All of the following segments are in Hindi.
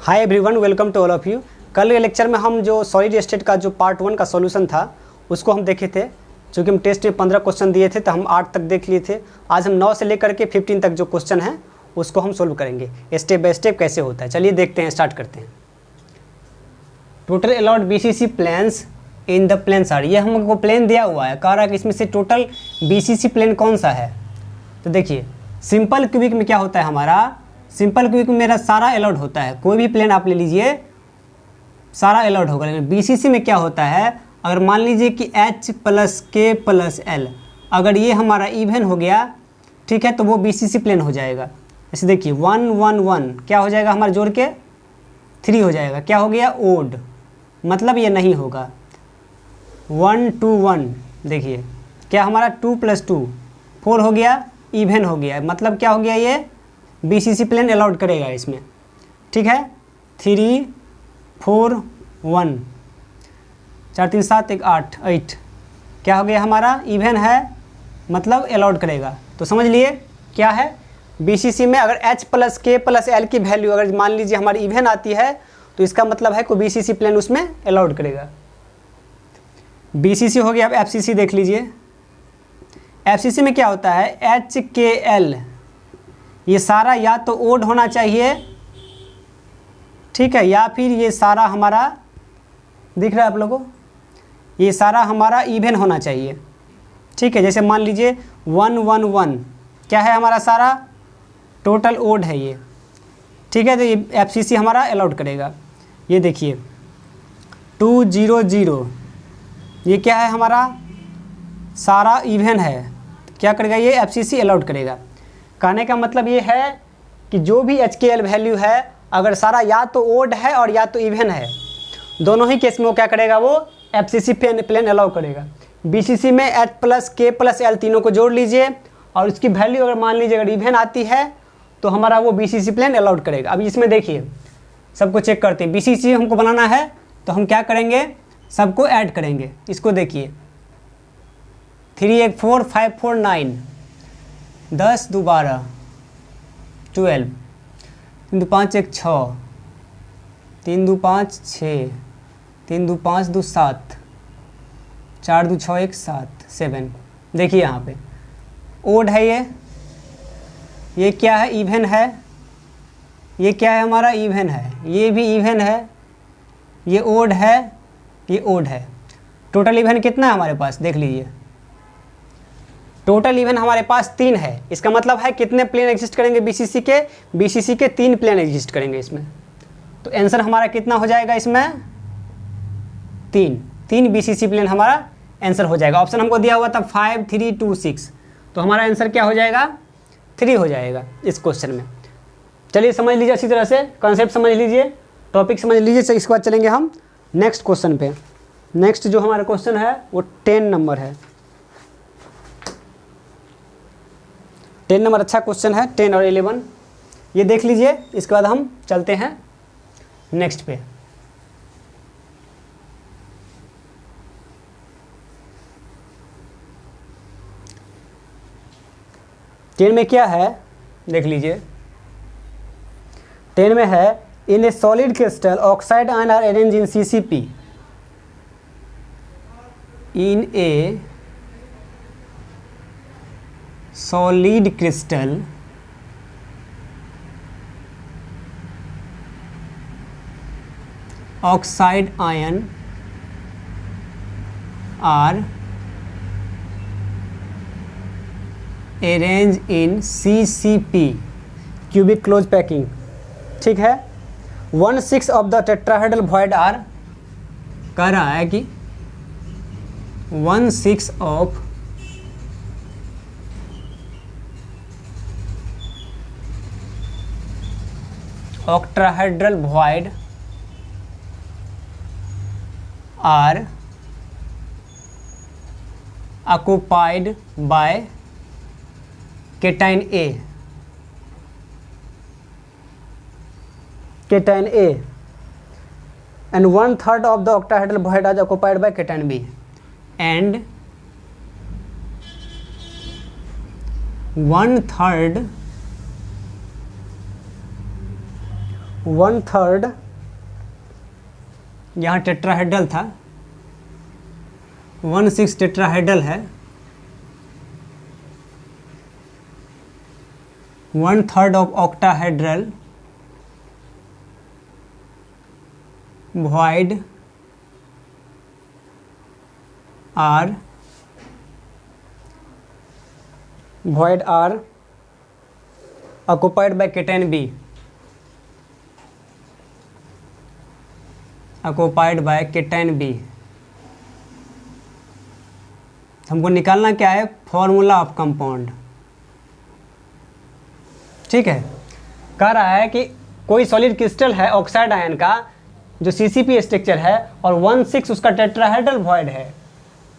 Hi everyone, welcome to all of you. कल के लेक्चर में हम जो सॉलिड स्टेट का जो पार्ट 1 का सॉल्यूशन था उसको हम देखे थे। चूँकि हम टेस्ट में 15 क्वेश्चन दिए थे तो हम 8 तक देख लिए थे। आज हम 9 से लेकर के 15 तक जो क्वेश्चन हैं उसको हम सोल्व करेंगे स्टेप बाय स्टेप कैसे होता है। चलिए देखते हैं, स्टार्ट करते हैं। Total allowed BCC planes in the planes are. ये हमको प्लेन दिया हुआ है, कह रहा है कि इसमें से टोटल BCC प्लेन कौन सा है। तो देखिए सिंपल क्यूबिक में क्या होता है, हमारा सिंपल क्यूबिक में मेरा सारा अलाउड होता है। कोई भी प्लेन आप ले लीजिए सारा अलाउड होगा। लेकिन BCC में क्या होता है, अगर मान लीजिए कि H + K + L अगर ये हमारा इवन हो गया, ठीक है, तो वो BCC प्लेन हो जाएगा। ऐसे देखिए 1 1 1 क्या हो जाएगा हमारा, जोड़ के 3 हो जाएगा। क्या हो गया, ओड, मतलब ये नहीं होगा। 1 2 1 देखिए क्या हमारा 2 + 2 4 हो गया, इवन हो गया, मतलब क्या हो गया, ये BCC प्लेन अलाउड करेगा इसमें, ठीक है। 3 4 1 4 3 7 1 8 8 क्या हो गया हमारा, इवन है, मतलब अलाउड करेगा। तो समझ लिए क्या है, BCC में अगर H + K + L की वैल्यू अगर मान लीजिए हमारी इवन आती है तो इसका मतलब है कोई BCC प्लेन उसमें अलाउड करेगा। BCC हो गया। अब FCC देख लीजिए। FCC में क्या होता है, H K L ये सारा या तो ओड होना चाहिए, ठीक है, या फिर ये सारा हमारा दिख रहा है आप लोगों को, ये सारा हमारा इवन होना चाहिए, ठीक है। जैसे मान लीजिए 1 1 1 क्या है हमारा, सारा टोटल ओड है ये, ठीक है। तो ये FCC हमारा अलाउड करेगा। ये देखिए 2 0 0 ये क्या है हमारा, सारा इवन है, क्या करेगा ये FCC अलाउड करेगा। कहने का मतलब ये है कि जो भी HKL वैल्यू है अगर सारा या तो ओड है और या तो इवन है, दोनों ही केस में वो क्या करेगा, वो FCC प्लेन अलाउ करेगा। BCC में H + K + L तीनों को जोड़ लीजिए और उसकी वैल्यू अगर मान लीजिए अगर इवन आती है तो हमारा वो BCC प्लेन अलाउड करेगा। अब इसमें देखिए सबको चेक करते हैं। BCC हमको बनाना है तो हम क्या करेंगे, सबको ऐड करेंगे। इसको देखिए 3 1 4 5 4 9 10 2 12 12 3 2 5 1 6 3 2 5 6 3 2 5 2 7 4 2 6 1 7 7। देखिए यहाँ पे ओड है, ये क्या है, इवन है। ये क्या है हमारा, इवन है, ये भी इवन है, ये ओड है, ये ओड है। टोटल इवन कितना है हमारे पास, देख लीजिए। टोटल इवन हमारे पास 3 है। इसका मतलब है कितने प्लेन एग्जिस्ट करेंगे BCC के, BCC के 3 प्लेन एग्जिस्ट करेंगे इसमें। तो आंसर हमारा कितना हो जाएगा इसमें, 3 BCC प्लेन हमारा आंसर हो जाएगा। ऑप्शन हमको दिया हुआ था 5 3 2 6, तो हमारा आंसर क्या हो जाएगा, 3 हो जाएगा इस क्वेश्चन में। चलिए समझ लीजिए, अच्छी तरह से कॉन्सेप्ट समझ लीजिए, टॉपिक समझ लीजिए। इसके बाद चलेंगे हम नेक्स्ट क्वेश्चन पे। नेक्स्ट जो हमारा क्वेश्चन है वो 10 नंबर है। 10 नंबर अच्छा क्वेश्चन है, 10 और 11 ये देख लीजिए। इसके बाद हम चलते हैं नेक्स्ट पे। टेन में क्या है देख लीजिए। 10 में है, in a solid crystal oxide ion are arrange in CCP in a solid crystal oxide ion are arranged in CCP cubic close packing, ठीक है। 1/6 of the tetrahedral void are, कह रहा है कि 1/6 of octahedral void are occupied by cation A, and 1/3 of the octahedral void is occupied by cation B, and 1/3 1/3 यहाँ टेट्राहेड्रल था, 1/6 टेट्राहेड्रल है, 1/3 of octahedral void are occupied by cation B, occupied by cation B। हमको निकालना क्या है, फॉर्मूला ऑफ कंपाउंड। ठीक है, कह रहा है कि कोई सॉलिड क्रिस्टल है ऑक्साइड आयन का जो CCP स्ट्रक्चर है और 1/6 उसका टेट्राहेड्रल वॉइड है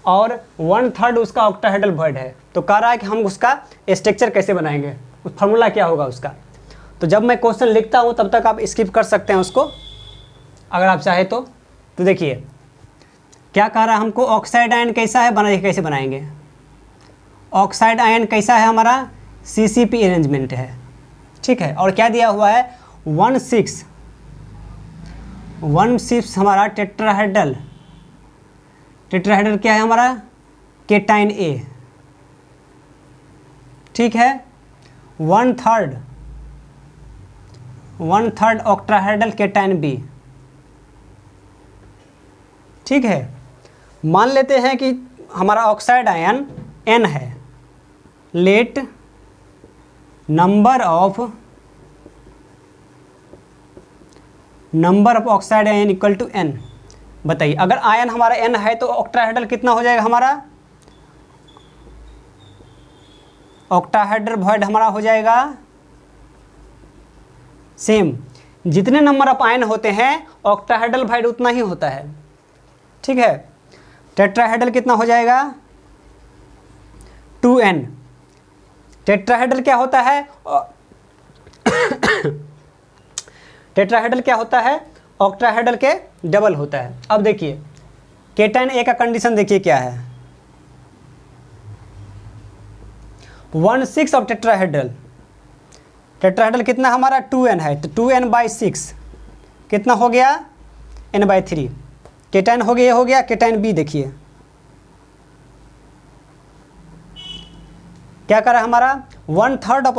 और 1/3 उसका ऑक्टाहेड्रल वॉइड है। तो कह रहा है कि हम उसका स्ट्रक्चर कैसे बनाएंगे, उस फार्मूला क्या होगा उसका। तो जब मैं क्वेश्चन लिखता हूँ तब तक आप स्किप कर सकते हैं उसको अगर आप चाहे तो। देखिए क्या कह रहा है हमको, ऑक्साइड आयन कैसा है, बनाइए कैसे बनाएंगे। ऑक्साइड आयन कैसा है हमारा, CCP अरेंजमेंट है। ठीक है, और क्या दिया हुआ है, 1/6 हमारा टेट्राहेड्रल क्या है हमारा, केटाइन A। ठीक है, 1/3 ऑक्टाहेड्रल केटाइन B। ठीक है, मान लेते हैं कि हमारा ऑक्साइड आयन N है, let number of oxide ion equal to N। बताइए अगर आयन हमारा N है तो ऑक्टाहेड्रल कितना हो जाएगा हमारा, ऑक्टाहेड्रल वॉइड हमारा हो जाएगा सेम, जितने नंबर ऑफ आयन होते हैं ऑक्टाहेड्रल वॉइड उतना ही होता है। ठीक है, टेट्राहेड्रल कितना हो जाएगा, 2N। टेट्राहेड्रल क्या होता है, टेट्राहेड्रल क्या होता है, ऑक्टाहेड्रल के डबल होता है। अब देखिए केटाइन A का कंडीशन देखिए क्या है, 1/6 ऑफ टेट्राहेड्रल कितना हमारा 2N है, तो 2N/6 कितना हो गया, N/3। केटाइन हो गया केटाइन B। देखिए क्या कर रहा है हमारा, 1/3 ऑफ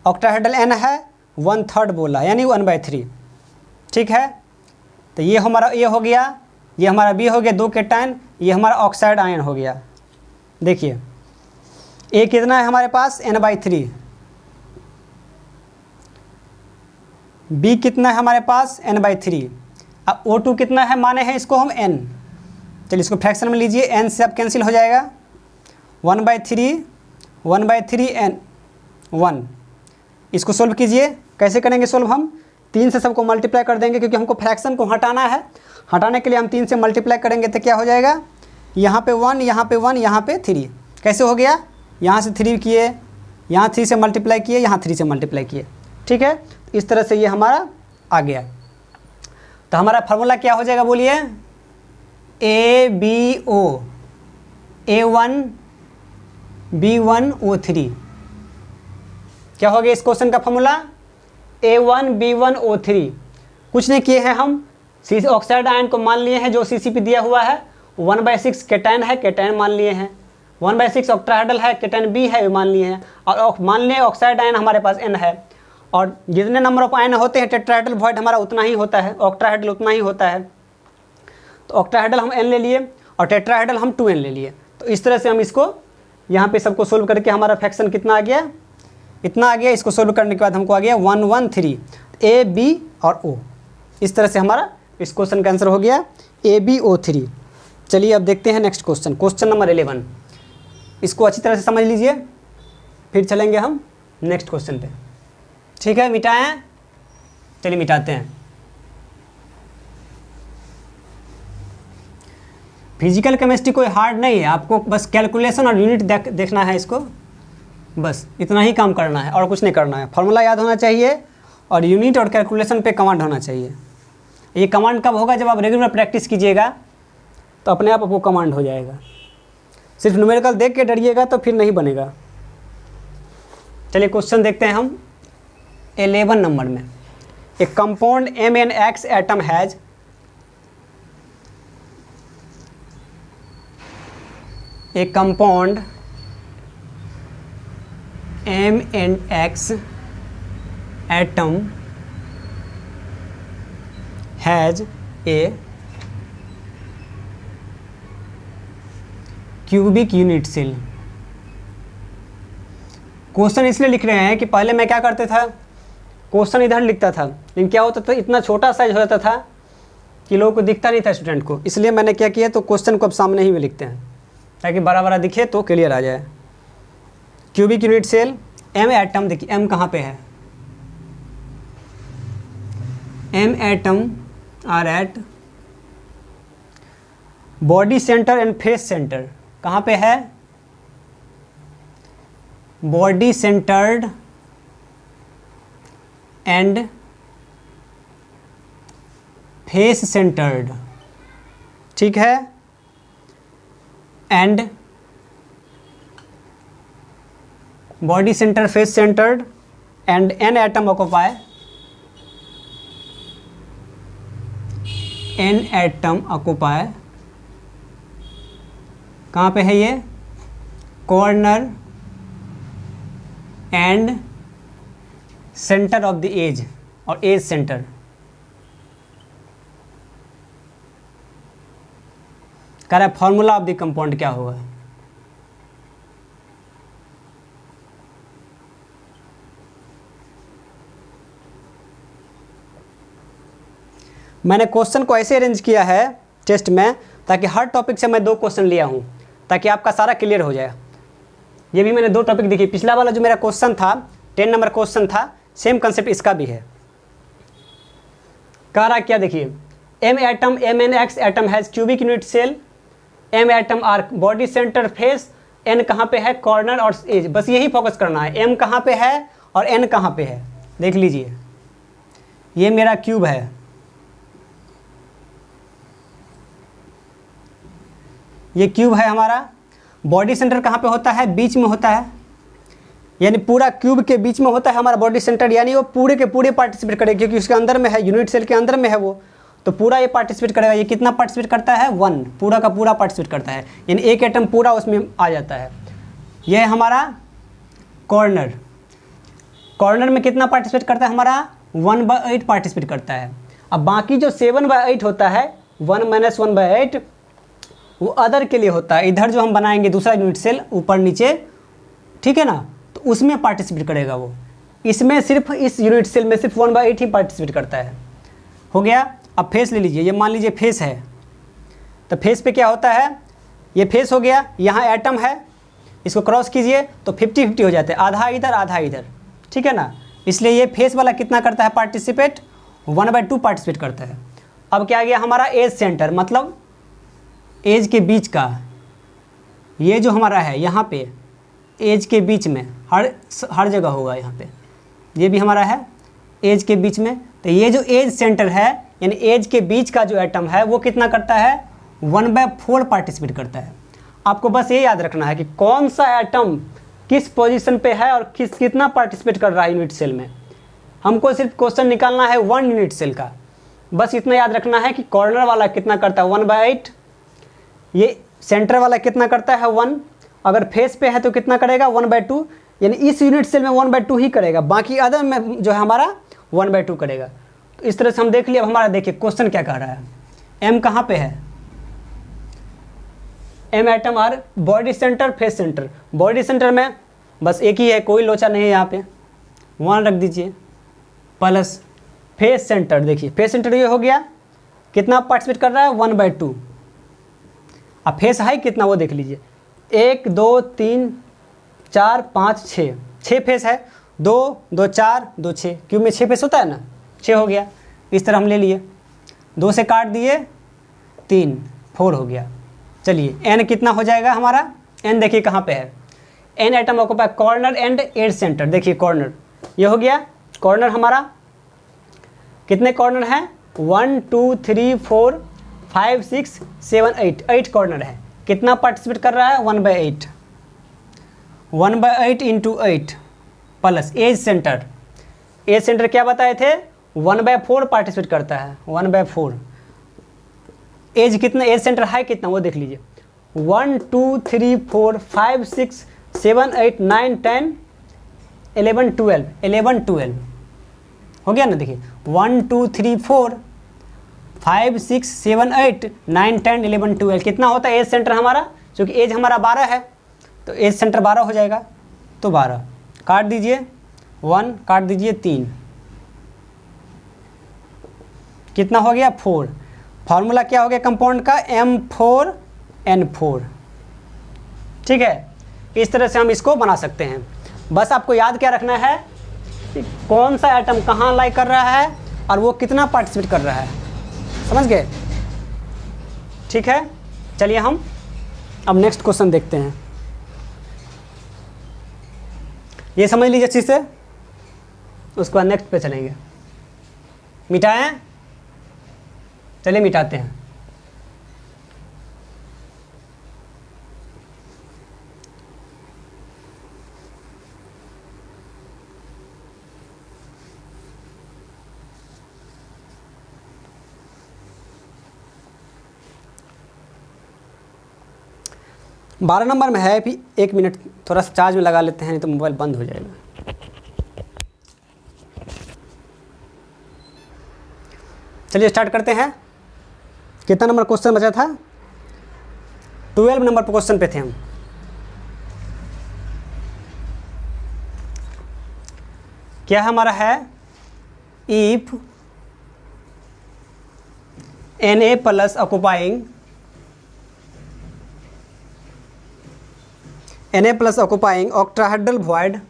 ऑक्टाहेड्रल N है, 1/3 बोला यानी 1/3। ठीक है, तो ये हमारा A हो गया, ये हमारा B हो गया, 2 केटाइन, ये हमारा ऑक्साइड आयन हो गया। देखिए A कितना है हमारे पास, N/3, B कितना है हमारे पास, N/3। अब O2 कितना है, माने हैं इसको हम N। चलिए इसको फ्रैक्शन में लीजिए, N से अब कैंसिल हो जाएगा, 1/3 N 1। इसको सोल्व कीजिए, कैसे करेंगे सोल्व, हम 3 से सबको मल्टीप्लाई कर देंगे क्योंकि हमको फ्रैक्शन को हटाना है। हटाने के लिए हम 3 से मल्टीप्लाई करेंगे तो क्या हो जाएगा, यहाँ पे 1, यहाँ पे 1, यहाँ पे 3। कैसे हो गया, यहाँ से 3 किए, यहाँ 3 से मल्टीप्लाई किए, यहाँ 3 से मल्टीप्लाई किए। ठीक है, इस तरह से ये हमारा आ गया। तो हमारा फार्मूला क्या हो जाएगा बोलिए, ABO A1 B1 O3। क्या हो गया इस क्वेश्चन का फार्मूला, A1 B1 O3। कुछ नहीं किए हैं हम, ऑक्साइड आयन को मान लिए हैं जो CCP दिया हुआ है, 1/6 केटाइन है, केटाइन मान लिए हैं, 1/6 ऑक्टाहेड्रल है, केटाइन B है मान लिए हैं, और मान लिए ऑक्साइड आयन हमारे पास N है, और जितने नंबर ऑफ आयन होते हैं टेट्राहेड्रल वॉइड हमारा उतना ही होता है, ऑक्टाहेड्रल उतना ही होता है। तो ऑक्टाहेड्रल हम N ले लिए और टेट्राहेड्रल हम 2N ले लिए। तो इस तरह से हम इसको यहाँ पे सबको सोल्व करके हमारा फ्रैक्शन कितना आ गया, इतना आ गया। इसको सोल्व करने के बाद हमको आ गया 113 A B और O। इस तरह से हमारा इस क्वेश्चन का आंसर हो गया ABO3। चलिए अब देखते हैं नेक्स्ट क्वेश्चन, क्वेश्चन नंबर 11। इसको अच्छी तरह से समझ लीजिए, फिर चलेंगे हम नेक्स्ट क्वेश्चन पे। ठीक है, मिटाएं, चलिए मिटाते हैं। फिजिकल केमिस्ट्री कोई हार्ड नहीं है, आपको बस कैलकुलेशन और यूनिट देखना है, इसको बस इतना ही काम करना है और कुछ नहीं करना है। फार्मूला याद होना चाहिए और यूनिट और कैलकुलेशन पे कमांड होना चाहिए। ये कमांड कब होगा, जब आप रेगुलर प्रैक्टिस कीजिएगा तो अपने आप आपको कमांड हो जाएगा। सिर्फ न्यूमेरिकल देख के डरिएगा तो फिर नहीं बनेगा। चलिए क्वेश्चन देखते हैं हम 11 नंबर में। A compound MnX atom has a compound MnX atom has a cubic unit cell. Question इसलिए लिख रहे हैं कि पहले मैं क्या करते था, क्वेश्चन इधर लिखता था, लेकिन क्या होता था इतना छोटा साइज हो जाता था कि लोगों को दिखता नहीं था स्टूडेंट को। इसलिए मैंने क्या किया, तो क्वेश्चन को अब सामने ही में लिखते हैं ताकि बड़ा बड़ा दिखे तो क्लियर आ जाए। Cubic unit cell M atom, देखिए M कहाँ पे है, M atom are at body centre and face centre. कहाँ पे है, body centred and face centred, ठीक है, and body centre face centred and N atom occupy, N atom occupy कहाँ पे है ये, corner and centre of the edge और एज सेंटर। कह रहा है फॉर्मूला ऑफ द कंपाउंड क्या होगा, मैंने क्वेश्चन को ऐसे अरेंज किया है टेस्ट में ताकि हर टॉपिक से मैं 2 क्वेश्चन लिया हूँ ताकि आपका सारा क्लियर हो जाए। ये भी मैंने 2 टॉपिक देखी, पिछला वाला जो मेरा क्वेश्चन था 10 नंबर क्वेश्चन था, सेम कंसेप्ट इसका भी है। कह रहा क्या, देखिए M atom MnX atom has cubic unit cell, M atom are body centre face, N कहाँ पे है, कॉर्नर और एज। बस यही फोकस करना है, M कहाँ पे है और N कहाँ पे है। देख लीजिए ये मेरा क्यूब है, ये क्यूब है हमारा। बॉडी सेंटर कहाँ पे होता है, बीच में होता है, यानी पूरा क्यूब के बीच में होता है हमारा बॉडी सेंटर, यानी वो पूरे के पूरे पार्टिसिपेट करेगा क्योंकि उसके अंदर में है, यूनिट सेल के अंदर में है वो, तो पूरा ये पार्टिसिपेट करेगा। ये कितना पार्टिसिपेट करता है, 1, पूरा का पूरा पार्टिसिपेट करता है, यानी एक एटम पूरा उसमें आ जाता है। यह है हमारा कॉर्नर, कॉर्नर में कितना पार्टिसिपेट करता है हमारा, 1/8 पार्टिसिपेट करता है। अब बाकी जो 7/8 होता है, 1 - 1/8 वो अदर के लिए होता है। इधर जो हम बनाएंगे दूसरा यूनिट सेल ऊपर नीचे, ठीक है ना, तो उसमें पार्टिसिपेट करेगा वो। इसमें सिर्फ इस यूनिट सेल में सिर्फ 1/8 ही पार्टिसिपेट करता है। हो गया। अब फेस ले लीजिए, ये मान लीजिए फेस है, तो फेस पे क्या होता है, ये फेस हो गया, यहाँ एटम है, इसको क्रॉस कीजिए तो 50-50 हो जाते हैं, आधा इधर आधा इधर, ठीक है ना। इसलिए ये फेस वाला कितना करता है पार्टिसिपेट, 1/2 पार्टिसिपेट करता है। अब क्या आ गया हमारा एज सेंटर, मतलब एज के बीच का, ये जो हमारा है यहाँ पे एज के बीच में, हर जगह होगा यहाँ पे, ये भी हमारा है एज के बीच में। तो ये जो एज सेंटर है यानी एज के बीच का जो एटम है वो कितना करता है, 1/4 पार्टिसिपेट करता है। आपको बस ये याद रखना है कि कौन सा एटम किस पोजीशन पे है और कितना पार्टिसिपेट कर रहा है यूनिट सेल में। हमको सिर्फ क्वेश्चन निकालना है 1 यूनिट सेल का, बस इतना याद रखना है कि कॉर्नर वाला कितना करता है 1/8, ये सेंटर वाला कितना करता है 1, अगर फेस पे है तो कितना करेगा 1/2, यानी इस यूनिट सेल में 1/2 ही करेगा, बाकी अदर में जो है हमारा 1/2 करेगा। तो इस तरह से हम देख लिया। अब हमारा देखिए क्वेश्चन क्या कह रहा है, M कहाँ पे है, M atom are body centre face centre. Body centre में बस एक ही है, कोई लोचा नहीं है, यहाँ पे 1 रख दीजिए, प्लस फेस सेंटर, देखिए फेस सेंटर ये हो गया, कितना पार्टिसिपेट कर रहा है 1/2। अब फेस है कितना वो देख लीजिए, 1 2 3 4 5 6 फेस है, 2 2 4 2 6, क्यों में 6 फेस होता है ना, 6 हो गया। इस तरह हम ले लिए, 2 से काट दिए 3 4 हो गया। चलिए N कितना हो जाएगा हमारा, N देखिए कहाँ पे है, N atom occupy corner and edge centre. देखिए कॉर्नर ये हो गया, कॉर्नर हमारा कितने कॉर्नर हैं 1 2 3 4 5 6 7 8 कॉर्नर है। कितना पार्टिसिपेट कर रहा है 1/8, 1/8 × 8 plus edge centre. Edge centre क्या बताए थे 1/4 पार्टिसिपेट करता है, 1/4। एज कितना, एज सेंटर हाई कितना वो देख लीजिए, 1 2 3 4 5 6 7 8 9 10 11 12, 11 12 हो गया ना। देखिए 1 2 3 4 5 6 7 8 9 10 11 12 कितना होता है एज सेंटर हमारा, क्योंकि एज हमारा 12 है तो एज सेंटर 12 हो जाएगा। तो 12 काट दीजिए, 1 काट दीजिए 3, कितना हो गया 4। फॉर्मूला क्या हो गया कंपाउंड का, M4N4। ठीक है, इस तरह से हम इसको बना सकते हैं। बस आपको याद क्या रखना है कि कौन सा एटम कहाँ लाई कर रहा है और वो कितना पार्टिसिपेट कर रहा है, समझ गए। ठीक है, चलिए हम अब नेक्स्ट क्वेश्चन देखते हैं। ये समझ लीजिए अच्छी से, उसके बाद नेक्स्ट पे चलेंगे। मिटाएं, चलिए मिटाते हैं। बारह नंबर में है, भी 1 मिनट थोड़ा सा चार्ज में लगा लेते हैं, नहीं तो मोबाइल बंद हो जाएगा। चलिए स्टार्ट करते हैं। कितना नंबर क्वेश्चन बचा था, 12 नंबर पर क्वेश्चन पे थे हम। क्या हमारा है, if Na plus occupying Na plus occupying octahedral void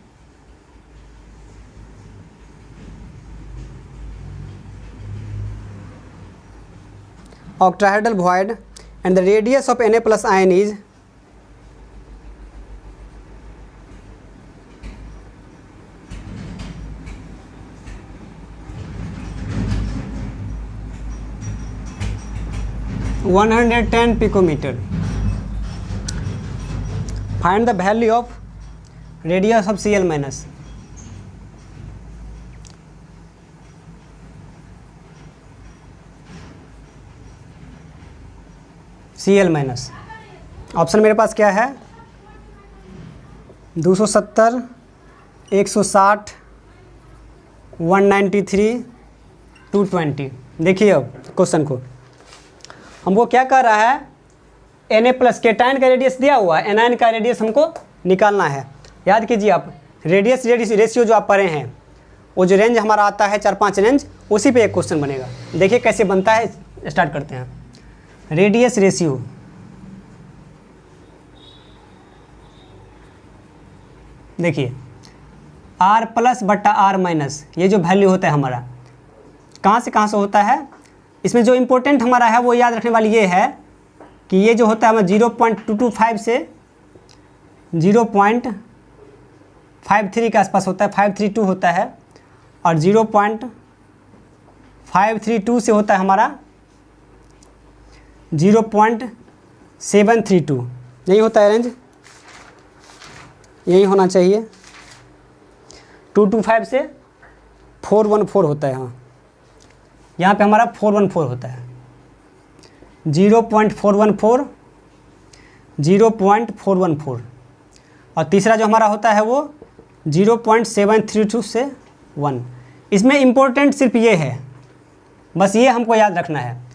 and the radius of Na plus ion is (110 picometer). Find the value of radius of Cl minus। Cl minus option मेरे पास क्या है, 270, 160, 193, 220। देखिए अब क्वेश्चन को, हमको क्या कर रहा है, Na प्लस केटाइन का रेडियस दिया हुआ है, एनाइन का रेडियस हमको निकालना है। याद कीजिए आप, रेडियस रेशियो जो आप पढ़े हैं, वो जो रेंज हमारा आता है 4-5 रेंज, उसी पे एक क्वेश्चन बनेगा। देखिए कैसे बनता है, स्टार्ट करते हैं। रेडियस रेशियो, देखिए R प्लस बट्टा R माइनस, ये जो वैल्यू होता है हमारा कहाँ से होता है। इसमें जो इम्पोर्टेंट हमारा है वो याद रखने वाली ये है कि ये जो होता है हमारा 0.225 से 0.53 के आसपास होता है, 532 होता है, और 0.532 से होता है हमारा 0.732, यही होता है रेंज, यही होना चाहिए। 225 से 414 होता है, हाँ यहाँ पे हमारा 414 होता है, 0.414, 0.414, और तीसरा जो हमारा होता है वो 0.732 से 1। इसमें इम्पोर्टेंट सिर्फ ये है, बस ये हमको याद रखना है,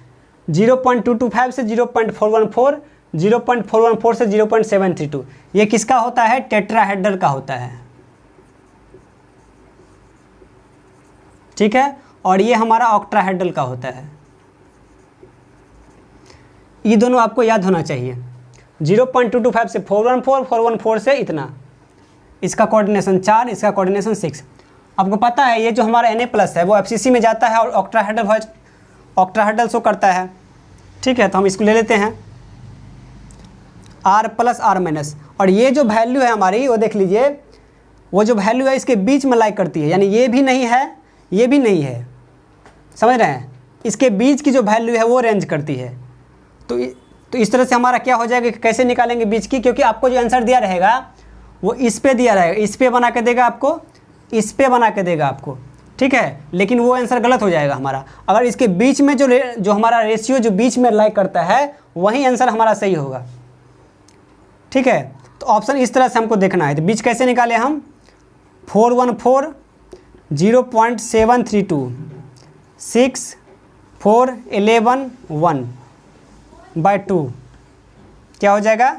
0.225 से 0.414, 0.414 से 0.732, ये किसका होता है, टेट्राहेड्रल का होता है। ठीक है, और ये हमारा ऑक्टाहेड्रल का होता है। ये दोनों आपको याद होना चाहिए, 0.225 से 414, 414 से इतना, इसका कोऑर्डिनेशन 4, इसका कोऑर्डिनेशन 6। आपको पता है ये जो हमारा Na प्लस है वो FCC में जाता है और ऑक्टाहेड्रल शो करता है। ठीक है, तो हम इसको ले लेते हैं R प्लस R माइनस, और ये जो वैल्यू है हमारी वो देख लीजिए, वो जो वैल्यू है इसके बीच में लाई करती है, यानी ये भी नहीं है, ये भी नहीं है, समझ रहे हैं, इसके बीच की जो वैल्यू है वो रेंज करती है। तो इस तरह से हमारा क्या हो जाएगा, कैसे निकालेंगे बीच की, क्योंकि आपको जो आंसर दिया रहेगा वो इस पे दिया रहेगा, इस पे बना के देगा आपको, इस पे बना के देगा आपको। ठीक है, लेकिन वो आंसर गलत हो जाएगा हमारा। अगर इसके बीच में जो हमारा रेशियो जो बीच में लाई करता है वही आंसर हमारा सही होगा। ठीक है, तो ऑप्शन इस तरह से हमको देखना है। तो बीच कैसे निकाले हम, 414 0.732 6 4 11 1 बाय 2 क्या हो जाएगा,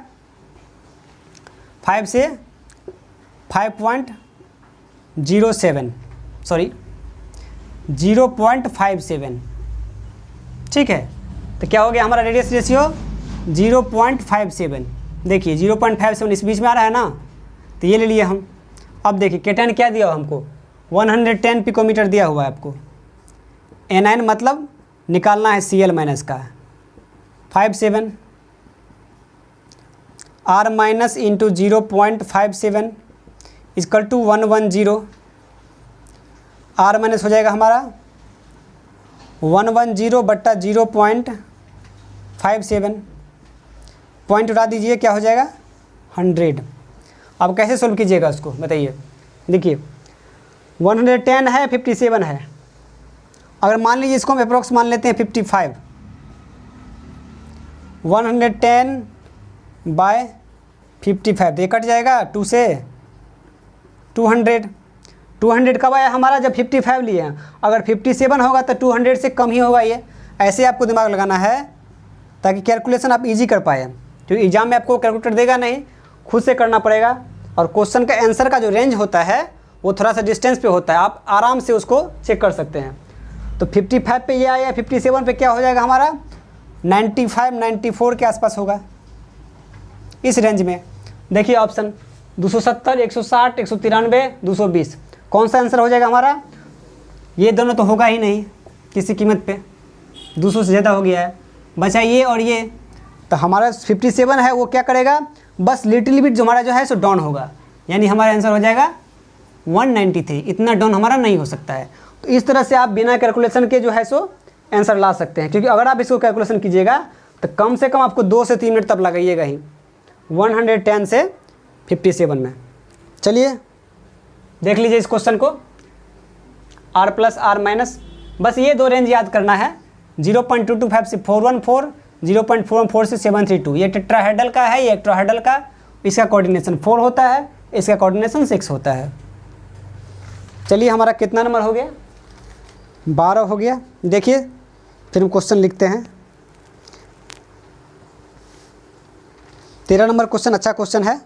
5 से 5.07 सॉरी 0.57। ठीक है, तो क्या हो गया हमारा रेडियस रेशियो 0.57। देखिए 0.57 इस बीच में आ रहा है ना, तो ये ले लिए हम। अब देखिए केटन क्या दिया हुआ हमको, 110 पिकोमीटर दिया हुआ है आपको। एनाइन मतलब निकालना है Cl माइनस का 57 R minus into 0.57 equal to 110। R minus हो जाएगा हमारा 110 बट्टा 0.57, पॉइंट उठा दीजिए क्या हो जाएगा 100। अब कैसे सोल्व कीजिएगा उसको बताइए। देखिए 110 है 57 है, अगर मान लीजिए इसको हम अप्रोक्स मान लेते हैं 55, 110 बाय 55 तो ये कट जाएगा 2 से 200। 200 कब आया हमारा, जब 55 लिए हैं। अगर 57 होगा तो 200 से कम ही होगा। ये ऐसे आपको दिमाग लगाना है ताकि कैलकुलेशन आप इजी कर पाए, क्योंकि एग्जाम में आपको कैलकुलेटर देगा नहीं, खुद से करना पड़ेगा। और क्वेश्चन का आंसर का जो रेंज होता है वो थोड़ा सा डिस्टेंस पे होता है, आप आराम से उसको चेक कर सकते हैं। तो 55 पे ये आया, 57 पे क्या हो जाएगा हमारा 95 94 के आसपास होगा इस रेंज में। देखिए ऑप्शन 270 160 193 220 कौन सा आंसर हो जाएगा हमारा, ये दोनों तो होगा ही नहीं किसी कीमत पे, 200 से ज़्यादा हो गया है। बचा ये और ये, तो हमारा 57 है वो क्या करेगा, बस लिटिल बिट जो हमारा जो है सो डाउन होगा, यानी हमारा आंसर हो जाएगा 193। इतना डाउन हमारा नहीं हो सकता है। तो इस तरह से आप बिना कैलकुलेशन के जो है सो आंसर ला सकते हैं, क्योंकि अगर आप इसको कैलकुलेशन कीजिएगा तो कम से कम आपको 2 से 3 मिनट तब लगाइएगा ही 110 से 57 में। चलिए देख लीजिए इस क्वेश्चन को, R प्लस R माइनस, बस ये 2 रेंज याद करना है, 0.225 से 414, 0.414 से 732। ये टेट्राहेड्रल का है, ये एक्ट्राहेड्रल का, इसका कोऑर्डिनेशन 4 होता है, इसका कोऑर्डिनेशन 6 होता है। चलिए हमारा कितना नंबर हो गया, 12 हो गया। देखिए फिर हम क्वेश्चन लिखते हैं। 13 नंबर क्वेश्चन अच्छा क्वेश्चन है,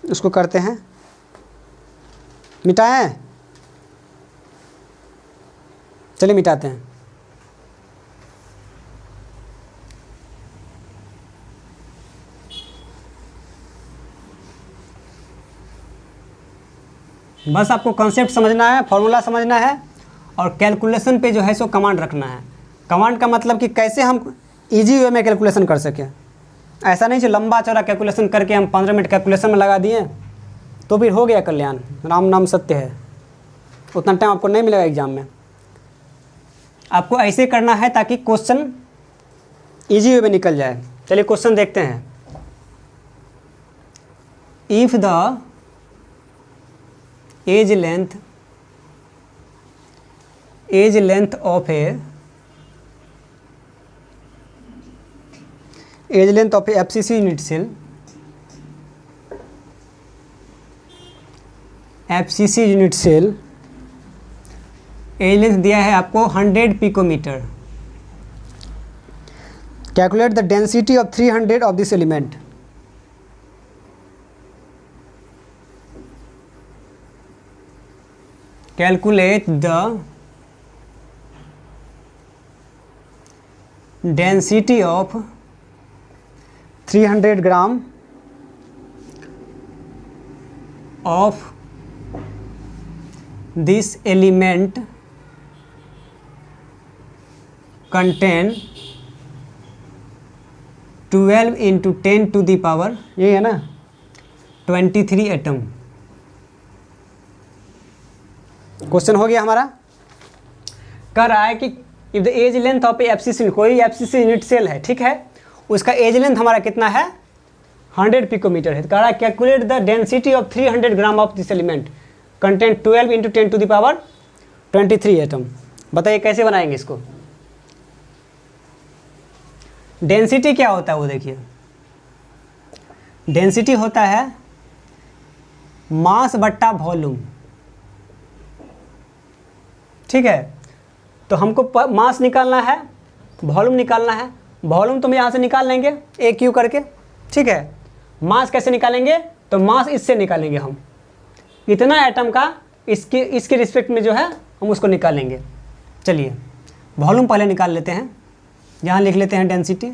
उसको करते हैं। मिटाएं, चलिए मिटाते हैं। बस आपको कॉन्सेप्ट समझना है, फॉर्मूला समझना है और कैलकुलेशन पे जो है सो कमांड रखना है। कमांड का मतलब कि कैसे हम इजी वे में कैलकुलेशन कर सकें। ऐसा नहीं जो लंबा चौड़ा कैलकुलेशन करके हम 15 मिनट कैलकुलेशन में लगा दिए तो फिर हो गया कल्याण, राम नाम सत्य है, उतना टाइम आपको नहीं मिलेगा एग्जाम में। आपको ऐसे करना है ताकि क्वेश्चन इजी वे में निकल जाए। चलिए क्वेश्चन देखते हैं। If the edge length of a FCC unit cell, FCC unit cell edge length दिया है आपको 100 picometre. Calculate the density of 300 of this element. Calculate the density of 300 gram of this element contain 12 into 10 to the power, ये है ना 23 एटम। क्वेश्चन हो गया हमारा। कह रहा है कि if the edge length of FCC, कोई FCC यूनिट सेल है, ठीक है, उसका एज लेंथ हमारा कितना है 100 पिकोमीटर है। तो कह रहा है calculate the density of 300 gram of this element content 12 into 10 to the power 23 atom. बताइए कैसे बनाएंगे इसको। डेंसिटी क्या होता है वो देखिए, डेंसिटी होता है मास बट्टा वॉल्यूम। ठीक है, तो हमको मास निकालना है, वॉल्यूम निकालना है। वॉल्यूम तो हम यहाँ से निकाल लेंगे ए क्यू करके। ठीक है, मास कैसे निकालेंगे, तो मास इससे निकालेंगे हम, इतना एटम का इसके रिस्पेक्ट में जो है हम उसको निकालेंगे। चलिए वॉल्यूम पहले निकाल लेते हैं। यहाँ लिख लेते हैं डेंसिटी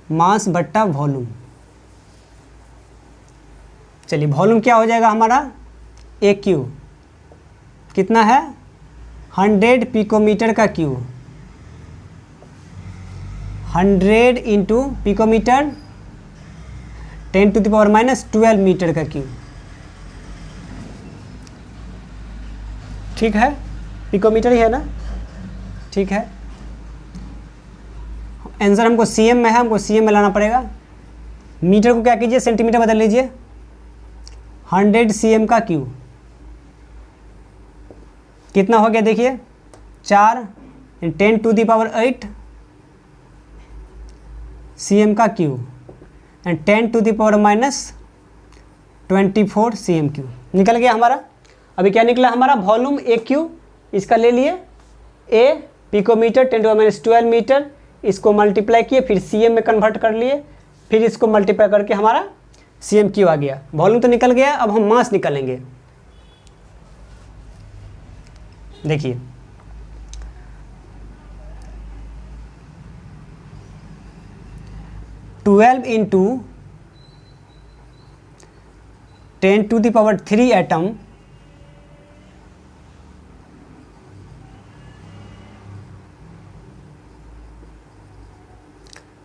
मास बट्टा वॉल्यूम। चलिए वॉल्यूम क्या हो जाएगा हमारा, ए क्यू कितना है 100 पिकोमीटर का क्यू, 100 इंटू पिकोमीटर 10⁻⁻12 मीटर का क्यू। ठीक है, पिकोमीटर ही है ना। ठीक है, आंसर हमको सीएम में है, हमको सीएम में लाना पड़ेगा। मीटर को क्या कीजिए, सेंटीमीटर बदल लीजिए। 100 सीएम का क्यू कितना हो गया देखिए, 4 10⁸ सीएम का क्यू एंड 10⁻⁻24 सीएम क्यू निकल गया हमारा। अभी क्या निकला हमारा, वॉल्यूम ए क्यू, इसका ले लिए ए पिकोमीटर 10⁻12 मीटर, इसको मल्टीप्लाई किए, फिर सीएम में कन्वर्ट कर लिए, फिर इसको मल्टीप्लाई करके हमारा सीएम क्यू आ गया। वॉल्यूम तो निकल गया, अब हम मास निकालेंगे। देखिए ट्वेल्व इंटू 10⁻³ एटम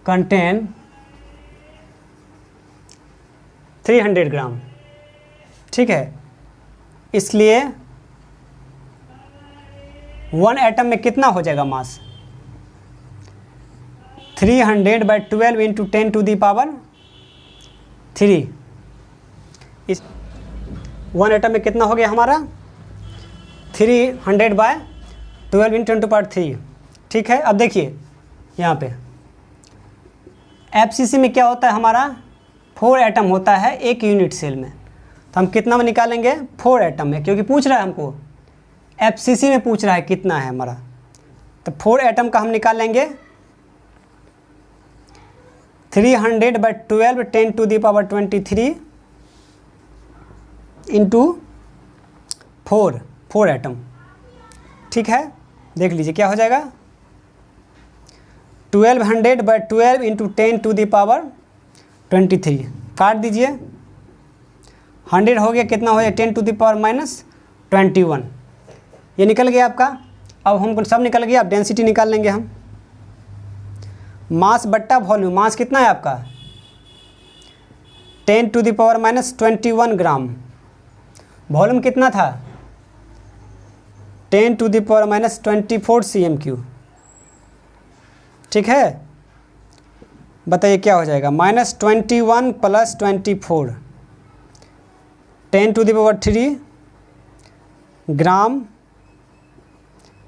कंटेन 300 ग्राम। ठीक है, इसलिए 1 एटम में कितना हो जाएगा मास, 300/12 इंटू 10⁻³ इस 1 एटम में कितना हो गया हमारा 300/12 इंटू 10⁻³ ठीक है। अब देखिए यहाँ पे एफसीसी में क्या होता है हमारा, 4 एटम होता है एक यूनिट सेल में। तो हम कितना में निकालेंगे, 4 एटम में, क्योंकि पूछ रहा है हमको एफसीसी में पूछ रहा है कितना है हमारा। तो 4 एटम का हम निकाल लेंगे 300/12 10⁻23 इंटू 4 एटम। ठीक है, देख लीजिए क्या हो जाएगा, 1200/12 इंटू 10⁻23 काट दीजिए, 100 हो गया, कितना हो गया 10⁻⁻21 ये निकल गया आपका। अब हमको सब निकल गया, अब डेंसिटी निकाल लेंगे हम। मास बट्टा वॉल्यूम, मास कितना है आपका 10⁻⁻21 ग्राम, वॉल्यूम कितना था 10⁻⁻24 cm³। ठीक है, बताइए क्या हो जाएगा, -21 + 24 10⁻³ ग्राम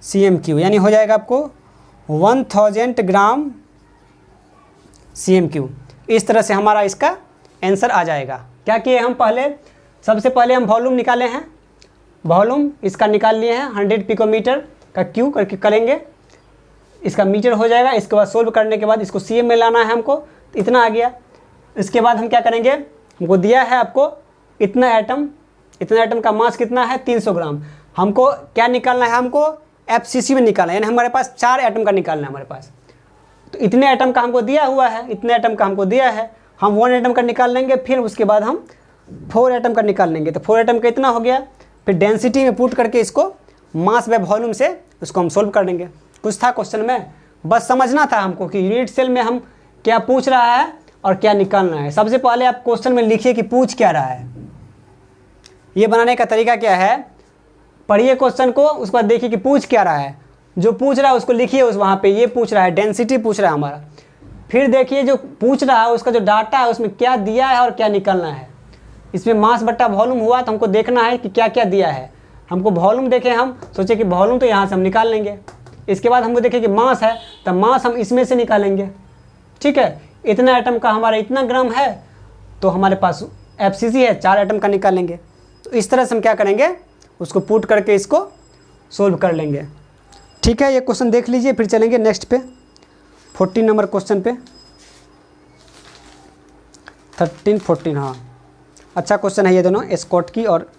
cm³, यानी हो जाएगा आपको 1000 ग्राम cm³। इस तरह से हमारा इसका आंसर आ जाएगा। क्या किए हम पहले, सबसे पहले हम वॉल्यूम निकाले हैं, वॉल्यूम इसका निकाल लिए हैं 100 पिकोमीटर का क्यू करके करेंगे, इसका मीटर हो जाएगा। इसके बाद सोल्व करने के बाद इसको सीएम में लाना है हमको, तो इतना आ गया। इसके बाद हम क्या करेंगे, हमको दिया है आपको इतना एटम का मास कितना है 300 ग्राम। हमको क्या निकालना है, हमको एफसीसी में निकालना है, यानी हमारे पास 4 एटम का निकालना है हमारे पास। तो इतने एटम का हमको दिया हुआ है, इतने एटम का हमको दिया है, हम 1 एटम का निकाल लेंगे, फिर उसके बाद हम 4 एटम का निकाल लेंगे। तो 4 एटम का इतना हो गया, फिर डेंसिटी में पुट करके इसको मास व वॉल्यूम से उसको हम सोल्व कर देंगे। कुछ था क्वेश्चन में, बस समझना था हमको कि यूनिट सेल में हम क्या पूछ रहा है और क्या निकालना है। सबसे पहले आप क्वेश्चन में लिखिए कि पूछ क्या रहा है। ये बनाने का तरीका क्या है, पढ़िए क्वेश्चन को, उसके बाद देखिए कि पूछ क्या रहा है। जो पूछ रहा है उसको लिखिए, उस वहाँ पे ये पूछ रहा है डेंसिटी पूछ रहा है हमारा। फिर देखिए जो पूछ रहा है उसका जो डाटा है उसमें क्या दिया है और क्या निकालना है। इसमें मास बट्टा वॉल्यूम हुआ तो हमको देखना है कि क्या क्या दिया है। हमको वॉल्यूम देखे, हम सोचे कि वॉल्यूम तो यहाँ से हम निकाल लेंगे। इसके बाद हमको देखे कि मास है, तब मास हम इसमें से निकालेंगे। ठीक है, इतना एटम का हमारा इतना ग्राम है, तो हमारे पास FCC है, 4 एटम का निकालेंगे। तो इस तरह से हम क्या करेंगे, उसको पुट करके इसको सोल्व कर लेंगे। ठीक है, ये क्वेश्चन देख लीजिए, फिर चलेंगे नेक्स्ट पे, 14 नंबर क्वेश्चन पे। 13, 14, हाँ अच्छा क्वेश्चन है ये दोनों, स्कॉटकी और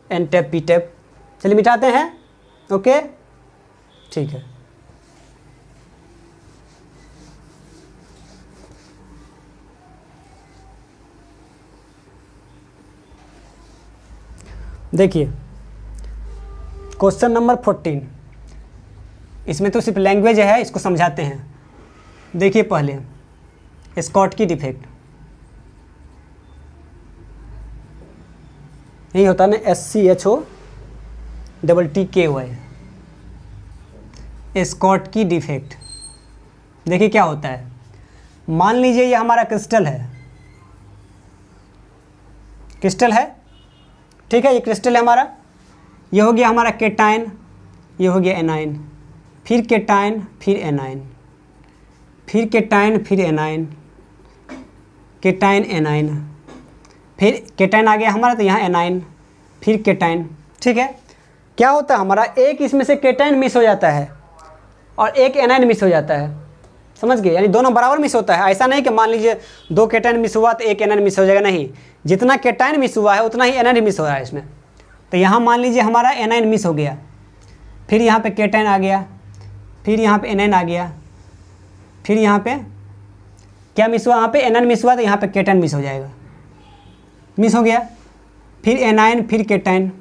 एन टैप पी टैप। चलिए मिटाते हैं। ओके ठीक है। देखिए क्वेश्चन नंबर 14, इसमें तो सिर्फ लैंग्वेज है, इसको समझाते हैं। देखिए पहले स्कॉटकी डिफेक्ट, यही होता है ना, SCHOTTKY, स्कॉटकी डिफेक्ट। देखिए क्या होता है, मान लीजिए ये हमारा क्रिस्टल है, क्रिस्टल है, ठीक है, ये क्रिस्टल है हमारा, ये हो गया हमारा केटाइन, ये हो गया एनाइन, फिर केटाइन, फिर एनाइन, फिर केटाइन, फिर एनाइन, केटाइन एनाइन, फिर केटाइन आ गया हमारा, तो यहाँ एनाइन, फिर केटाइन। ठीक है, क्या होता है हमारा, एक इसमें से केटाइन मिस हो जाता है और एक एनाइन मिस हो जाता है, समझ गए, यानी दोनों बराबर मिस होता है। ऐसा नहीं कि मान लीजिए 2 केटाइन मिस हुआ तो 1 एनाइन मिस हो जाएगा, नहीं, जितना केटाइन मिस हुआ है उतना ही एनाइन मिस हो रहा है इसमें। तो यहाँ मान लीजिए हमारा एनाइन मिस हो गया, फिर यहाँ पे केटाइन आ गया, फिर यहाँ पे एनाइन आ गया, फिर यहाँ पे क्या मिस हुआ, यहाँ पे एनाइन मिस हुआ, तो यहाँ पे केटाइन मिस हो जाएगा, मिस हो गया, फिर एनाइन, फिर केटाइन,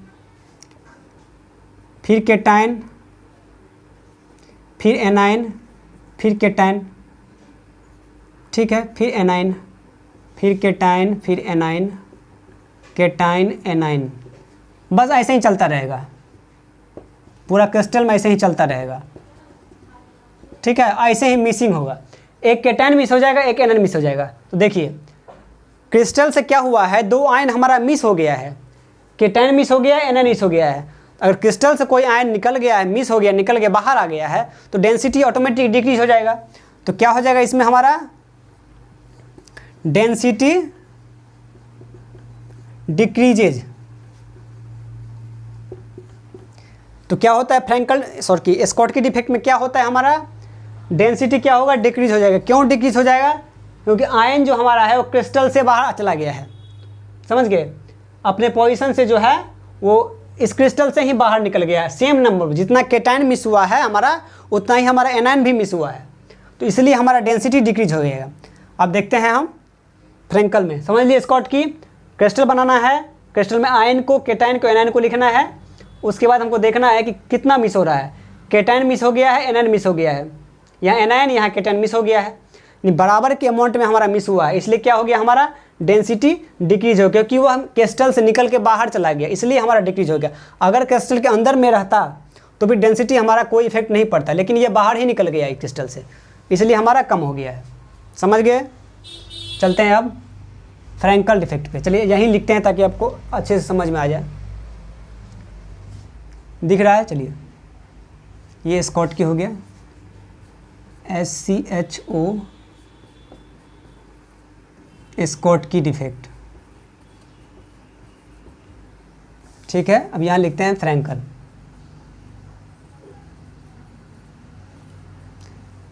फिर केटाइन, फिर एनाइन, फिर केटाइन। ठीक है, फिर एनाइन, फिर केटाइन, फिर एनाइन, केटाइन एनाइन, बस ऐसे ही चलता रहेगा, पूरा क्रिस्टल में ऐसे ही चलता रहेगा। ठीक है, ऐसे ही मिसिंग होगा, एक केटाइन मिस हो जाएगा, एक एनाइन मिस हो जाएगा। तो देखिए क्रिस्टल से क्या हुआ है, 2 आयन हमारा मिस हो गया है, केटाइन मिस हो गया है, एनाइन मिस हो गया है। अगर क्रिस्टल से कोई आयन निकल गया है, मिस हो गया, निकल के बाहर आ गया है, तो डेंसिटी ऑटोमेटिक डिक्रीज हो जाएगा। तो क्या हो जाएगा इसमें हमारा, डेंसिटी डिक्रीजेज। तो क्या होता है फ्रैंकल स्कॉटकी डिफेक्ट में क्या होता है हमारा, डेंसिटी क्या होगा, डिक्रीज हो जाएगा। क्यों डिक्रीज हो जाएगा, क्योंकि आयन जो हमारा है वो क्रिस्टल से बाहर चला गया है, समझ गए, अपने पोजीशन से जो है वो इस क्रिस्टल से ही बाहर निकल गया है। सेम नंबर, जितना केटाइन मिस हुआ है हमारा, उतना ही हमारा एनाइन भी मिस हुआ है, तो इसलिए हमारा डेंसिटी डिक्रीज हो गया। अब देखते हैं हम फ्रैंकल में, समझ लिए, स्कॉटकी क्रिस्टल बनाना है, क्रिस्टल में आयन को, केटाइन को, एनाइन को लिखना है। उसके बाद हमको देखना है कि कितना मिस हो रहा है, केटाइन मिस हो गया है, एनाइन मिस हो गया है, यहाँ एनाइन, यहाँ केटाइन मिस हो गया है, बराबर के अमाउंट में हमारा मिस हुआ है, इसलिए क्या हो गया हमारा, डेंसिटी डिक्रीज हो गया, क्योंकि वो हम क्रिस्टल से निकल के बाहर चला गया, इसलिए हमारा डिक्रीज हो गया। अगर क्रिस्टल के अंदर में रहता तो भी डेंसिटी हमारा कोई इफेक्ट नहीं पड़ता, लेकिन ये बाहर ही निकल गया है क्रिस्टल से, इसलिए हमारा कम हो गया है, समझ गए। चलते हैं अब फ्रैंकल डिफेक्ट पे, चलिए यहीं लिखते हैं ताकि आपको अच्छे से समझ में आ जाए। दिख रहा है, चलिए ये स्कॉटकी हो गया, SCHO स्कॉटकी डिफेक्ट। ठीक है, अब यहाँ लिखते हैं फ्रैंकल,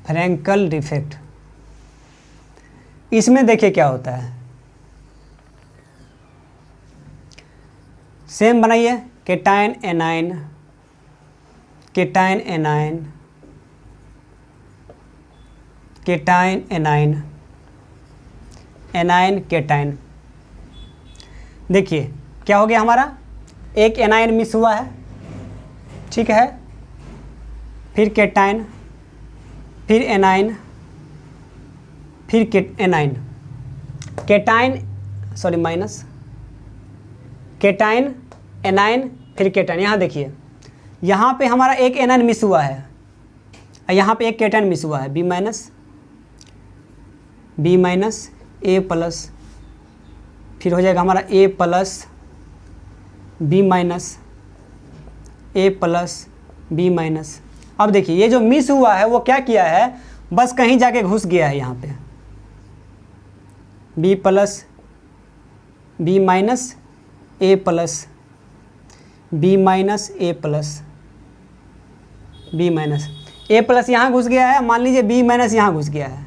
फ्रैंकल डिफेक्ट। इसमें देखिए क्या होता है, सेम बनाइए, cation A9, cation A9, cation A9, A9 cation. देखिए क्या हो गया हमारा, एक एनाइन मिस हुआ है, ठीक है, फिर केटाइन, फिर एनाइन, फिर A9, cation, sorry minus, cation, A9, फिर केटाइन। यहाँ देखिए, यहाँ पे हमारा एक एनाइन मिस हुआ है, यहाँ पे एक केटाइन मिस हुआ है, बी माइनस ए प्लस, फिर हो जाएगा हमारा ए प्लस बी माइनस, ए प्लस बी माइनस। अब देखिए ये जो मिस हुआ है वो क्या किया है, बस कहीं जाके घुस गया है यहाँ पे, बी प्लस बी माइनस ए प्लस बी माइनस ए प्लस बी माइनस। ए प्लस यहाँ घुस गया है, मान लीजिए बी माइनस यहाँ घुस गया है,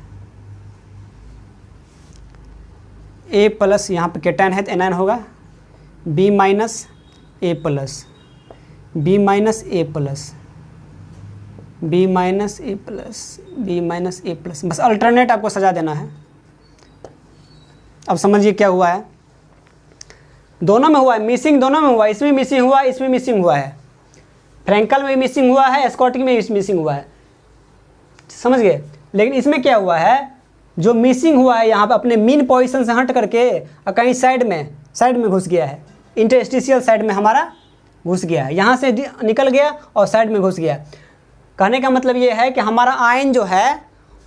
ए प्लस यहाँ पे कैटायन है तो एनायन होगा, बी माइनस ए प्लस बी माइनस ए प्लस बी माइनस ए प्लस बी माइनस ए प्लस। बस अल्टरनेट आपको सजा देना है। अब समझिए क्या हुआ है, दोनों में हुआ है मिसिंग, दोनों में हुआ है, इसमें मिसिंग हुआ है, इसमें मिसिंग हुआ है, फ्रैंकल में मिसिंग हुआ है, स्कॉटिक में मिसिंग हुआ है, समझ गए। लेकिन इसमें क्या हुआ है, जो मिसिंग हुआ है यहाँ पे अपने मीन पोजीशन से हट करके कहीं साइड में घुस गया है, इंटरस्टिशियल साइड में हमारा घुस गया है, यहाँ से निकल गया और साइड में घुस गया। कहने का मतलब ये है कि हमारा आयन जो है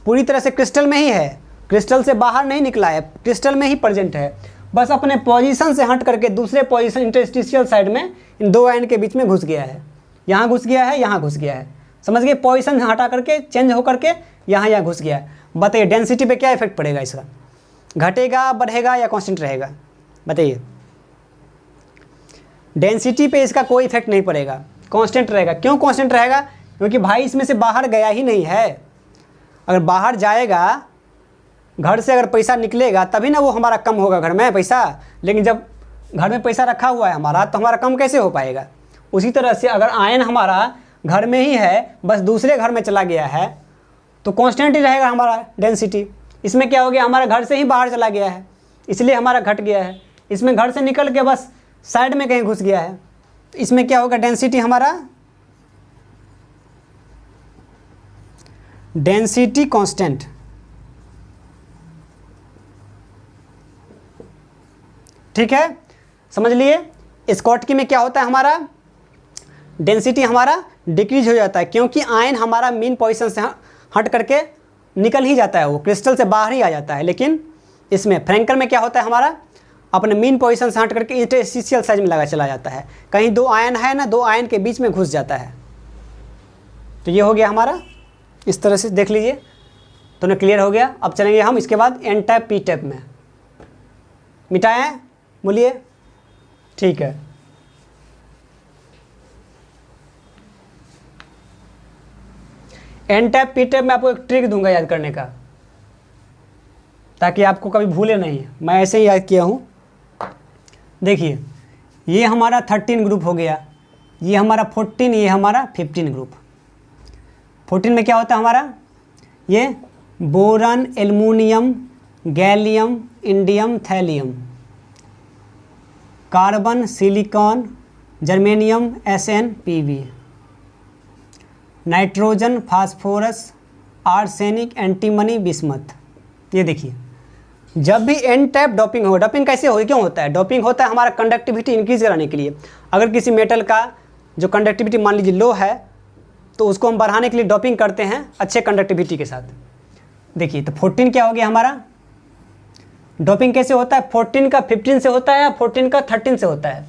पूरी तरह से क्रिस्टल में ही है, क्रिस्टल से बाहर नहीं निकला है, क्रिस्टल में ही प्रेजेंट है, बस अपने पोजीशन से हट करके दूसरे पोजीशन इंटरस्टिशियल साइड में इन दो आयन के बीच में घुस गया है, यहाँ घुस गया है, यहाँ घुस गया है, समझ गए। पोजीशन हटा करके चेंज हो करके यहाँ घुस गया है। बताइए डेंसिटी पे क्या इफेक्ट पड़ेगा इसका, घटेगा, बढ़ेगा या कांस्टेंट रहेगा, बताइए। डेंसिटी पे इसका कोई इफेक्ट नहीं पड़ेगा, कांस्टेंट रहेगा। क्यों कांस्टेंट रहेगा, क्योंकि भाई इसमें से बाहर गया ही नहीं है। अगर बाहर जाएगा, घर से अगर पैसा निकलेगा तभी ना वो हमारा कम होगा घर में पैसा, लेकिन जब घर में पैसा रखा हुआ है हमारा तो हमारा कम कैसे हो पाएगा। उसी तरह से अगर आयन हमारा घर में ही है, बस दूसरे घर में चला गया है, तो कांस्टेंट ही रहेगा हमारा डेंसिटी। इसमें क्या हो गया, हमारा घर से ही बाहर चला गया है, इसलिए हमारा घट गया है। इसमें घर से निकल के बस साइड में कहीं घुस गया है, तो इसमें क्या होगा, डेंसिटी हमारा डेंसिटी कांस्टेंट। ठीक है, समझ लिए। स्कॉटकी में क्या होता है, हमारा डेंसिटी हमारा डिक्रीज हो जाता है, क्योंकि आयन हमारा मीन पोजीशन से हट करके निकल ही जाता है, वो क्रिस्टल से बाहर ही आ जाता है। लेकिन इसमें फ्रैंकल में क्या होता है, हमारा अपने मीन पोजीशन से हट करके इंटरस्टिशियल साइज में चला जाता है, कहीं दो आयन है ना, दो आयन के बीच में घुस जाता है। तो ये हो गया हमारा, इस तरह से देख लीजिए, तो ना क्लियर हो गया। अब चलेंगे हम इसके बाद एन टाइप पी टाइप में। मिटाएं, बोलिए, ठीक है। एन टाइप पी टाइप में आपको एक ट्रिक दूंगा याद करने का, ताकि आपको कभी भूले नहीं। मैं ऐसे ही याद किया हूँ। देखिए ये हमारा 13 ग्रुप हो गया, ये हमारा 14, ये हमारा 15 ग्रुप। 14 में क्या होता है हमारा, ये boron, aluminium, gallium, indium, thallium, carbon, silicon, germanium, SN, PB, nitrogen, phosphorus, arsenic, antimony, bismuth. ये देखिए जब भी एन टाइप डोपिंग होगा, डोपिंग कैसे हो, क्यों होता है, डोपिंग होता है हमारा कंडक्टिविटी इंक्रीज कराने के लिए। अगर किसी मेटल का जो कंडक्टिविटी मान लीजिए लो है, तो उसको हम बढ़ाने के लिए डोपिंग करते हैं अच्छे कंडक्टिविटी के साथ। देखिए तो 14 क्या हो गया हमारा, डोपिंग कैसे होता है, 14 का 15 से होता है या 14 का 13 से होता है।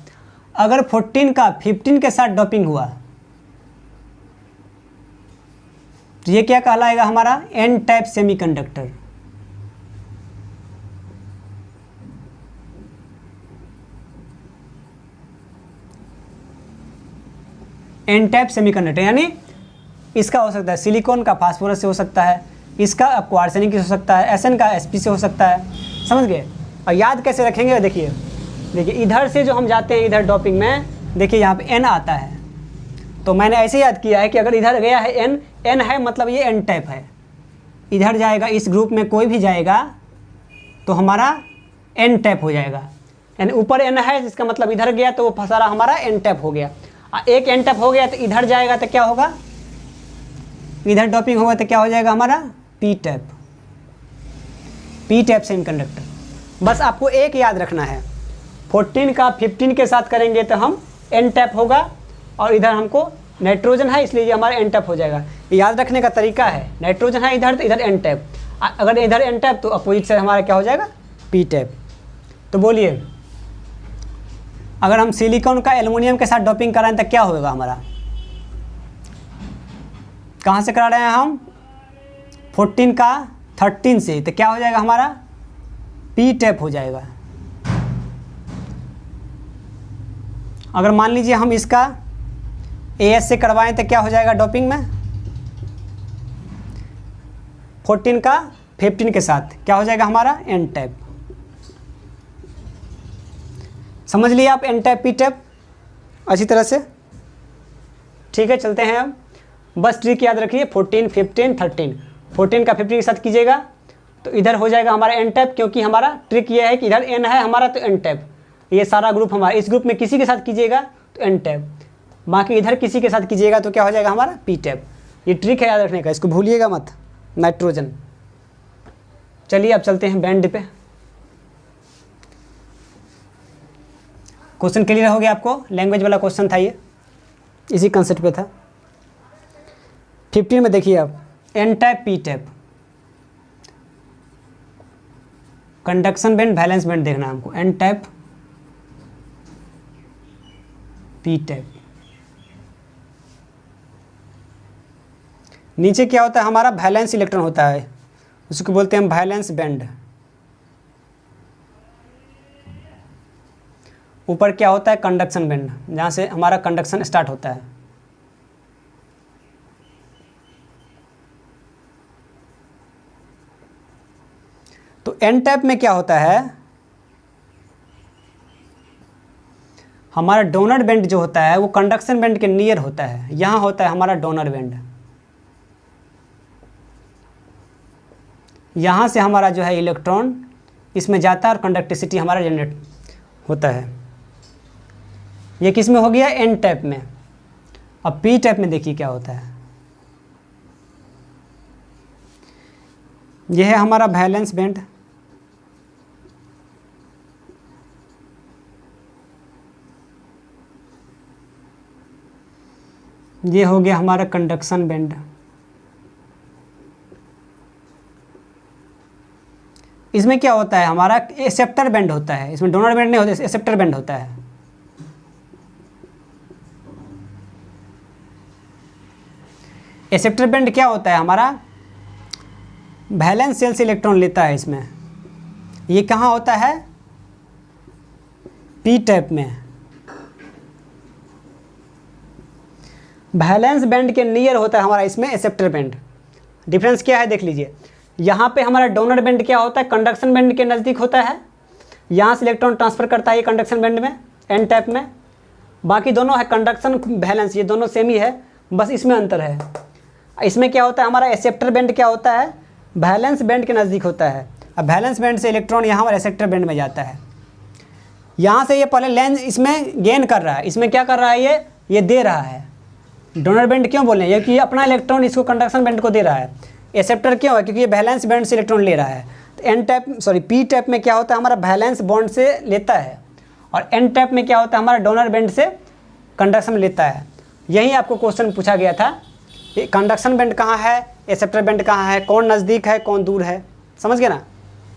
अगर 14 का 15 के साथ डोपिंग हुआ तो ये क्या कहलाएगा हमारा, N type semiconductor. N type semiconductor यानी इसका हो सकता है सिलिकॉन का फास्फोरस से हो सकता है, इसका आपको आर्सेनिक से हो सकता है, SN का SP से हो सकता है, समझ गए। और याद कैसे रखेंगे, देखिए इधर से जो हम जाते हैं इधर डोपिंग में, देखिए यहाँ पे N आता है, तो मैंने ऐसे याद किया है कि अगर इधर गया है N है मतलब ये एन टाइप है। इधर जाएगा, इस ग्रुप में कोई भी जाएगा तो हमारा एन टाइप हो जाएगा, यानी ऊपर N है जिसका मतलब इधर गया तो वो सारा हमारा एन टाइप हो गया। एक एन टाइप हो गया तो इधर जाएगा तो क्या होगा, इधर डोपिंग होगा तो क्या हो जाएगा हमारा P type, P type semiconductor. बस आपको एक याद रखना है, 14 का 15 के साथ करेंगे तो हम एन टाइप होगा, और इधर हमको नाइट्रोजन है इसलिए ये हमारा एन टाइप हो जाएगा। ये याद रखने का तरीका है, नाइट्रोजन है इधर तो इधर एन टाइप, अगर इधर एन टाइप तो अपोजिट से हमारा क्या हो जाएगा पी टाइप। तो बोलिए अगर हम सिलिकॉन का एल्युमिनियम के साथ डोपिंग कराएं तो क्या होगा हमारा, कहाँ से करा रहे हैं हम? 14 का 13 से, तो क्या हो जाएगा हमारा? पी टैप हो जाएगा। अगर मान लीजिए हम इसका एएस से करवाएं तो क्या हो जाएगा डोपिंग में? 14 का 15 के साथ क्या हो जाएगा हमारा? N type. समझ लिया आप एन टैप पी टैप अच्छी तरह से? ठीक है, चलते हैं अब। बस ट्रिक याद रखिए, 14, 15, 13। 14 का 15 के साथ कीजिएगा तो इधर हो जाएगा हमारा एन टैप, क्योंकि हमारा ट्रिक ये है कि इधर एन है हमारा तो एन टैप। ये सारा ग्रुप हमारा, इस ग्रुप में किसी के साथ कीजिएगा तो एन टैप, बाकी इधर किसी के साथ कीजिएगा तो क्या हो जाएगा हमारा? P tap. ये ट्रिक है याद रखने का, इसको भूलिएगा मत। नाइट्रोजन। चलिए अब चलते हैं बैंड पे। क्वेश्चन क्लियर हो गया आपको? लैंग्वेज वाला क्वेश्चन था ये, इसी कंसेप्ट पे था। 15 में देखिए आप, N type P type, conduction band valence band देखना है हमको। N type P type. नीचे क्या होता है हमारा? वैलेंस इलेक्ट्रॉन होता है, उसको बोलते हैं वैलेंस बैंड। ऊपर क्या होता है? कंडक्शन बैंड, जहाँ से हमारा कंडक्शन स्टार्ट होता है। तो एन टैप में क्या होता है? हमारा डोनर बैंड जो होता है वो कंडक्शन बैंड के नियर होता है। यहाँ होता है हमारा डोनर बैंड, यहाँ से हमारा जो है इलेक्ट्रॉन इसमें जाता है और कंडक्टिविटी हमारा जनरेट होता है। ये किस में हो गया? एन टैप में। अब पी टैप में देखिए क्या होता है। यह है हमारा वैलेंस बैंड, ये हो गया हमारा कंडक्शन बैंड। इसमें क्या होता है हमारा? एक्सेप्टर बैंड होता है, इसमें डोनर बैंड नहीं होता, एक्सेप्टर बैंड होता है। एक्सेप्टर बैंड क्या होता है हमारा? वैलेंस शेल से इलेक्ट्रॉन लेता है इसमें। ये कहाँ होता है? पी टैप में। वैलेंस बैंड के नियर होता है हमारा इसमें एक्सेप्टर बैंड। डिफरेंस क्या है देख लीजिए। यहाँ पे हमारा डोनर बैंड क्या होता है? कंडक्शन बैंड के नज़दीक होता है, यहाँ से इलेक्ट्रॉन ट्रांसफर करता है ये कंडक्शन बैंड में, एन टैप में। बाकी दोनों है कंडक्शन वैलेंस, ये दोनों सेम ही है, बस इसमें अंतर है। इसमें क्या होता है हमारा? एक्सेप्टर बैंड क्या होता है? वैलेंस बैंड के नज़दीक होता है। अब वैलेंस बैंड से इलेक्ट्रॉन यहाँ पर एक्सेप्टर बैंड में जाता है। यहाँ से ये पहले लेंस इसमें गेन कर रहा है, इसमें क्या कर रहा है? ये दे रहा है। डोनर बैंड क्यों बोले? ये कि अपना इलेक्ट्रॉन इसको कंडक्शन बैंड को दे रहा है। एक्सेप्टर क्यों है? क्योंकि ये वैलेंस बैंड से इलेक्ट्रॉन ले रहा है। तो एन टैप पी टैप में क्या होता है हमारा? वैलेंस बॉन्ड से लेता है, और एन टैप में क्या होता है हमारा? डोनर बैंड से कंडक्शन लेता है। यही आपको क्वेश्चन पूछा गया था, ये कंडक्शन बैंड कहाँ है, एक्सेप्टर बैंड कहाँ है, कौन नज़दीक है कौन दूर है। समझ गए ना?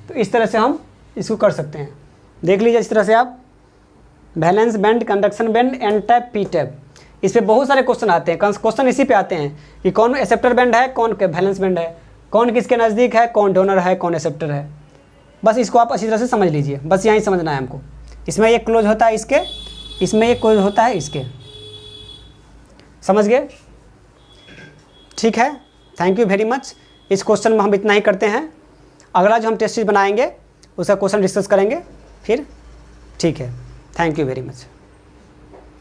तो इस तरह से हम इसको कर सकते हैं। देख लीजिए इस तरह से आप, valence band, conduction band, N type P type. इस पर बहुत सारे क्वेश्चन आते हैं। क्वेश्चन इसी पे आते हैं कि कौन एक्सेप्टर बैंड है, कौन वैलेंस बैंड है, कौन किसके नज़दीक है, कौन डोनर है, कौन एक्सेप्टर है। बस इसको आप अच्छी तरह से समझ लीजिए, बस यहीं समझना है हमको। इसमें ये क्लोज होता है इसके, इसमें ये क्लोज होता है इसके। समझ गए? ठीक है, थैंक यू वेरी मच। इस क्वेश्चन में हम इतना ही करते हैं। अगला जो हम टेस्ट सीरीज बनाएंगे उसका क्वेश्चन डिस्कस करेंगे फिर। ठीक है, थैंक यू वेरी मच।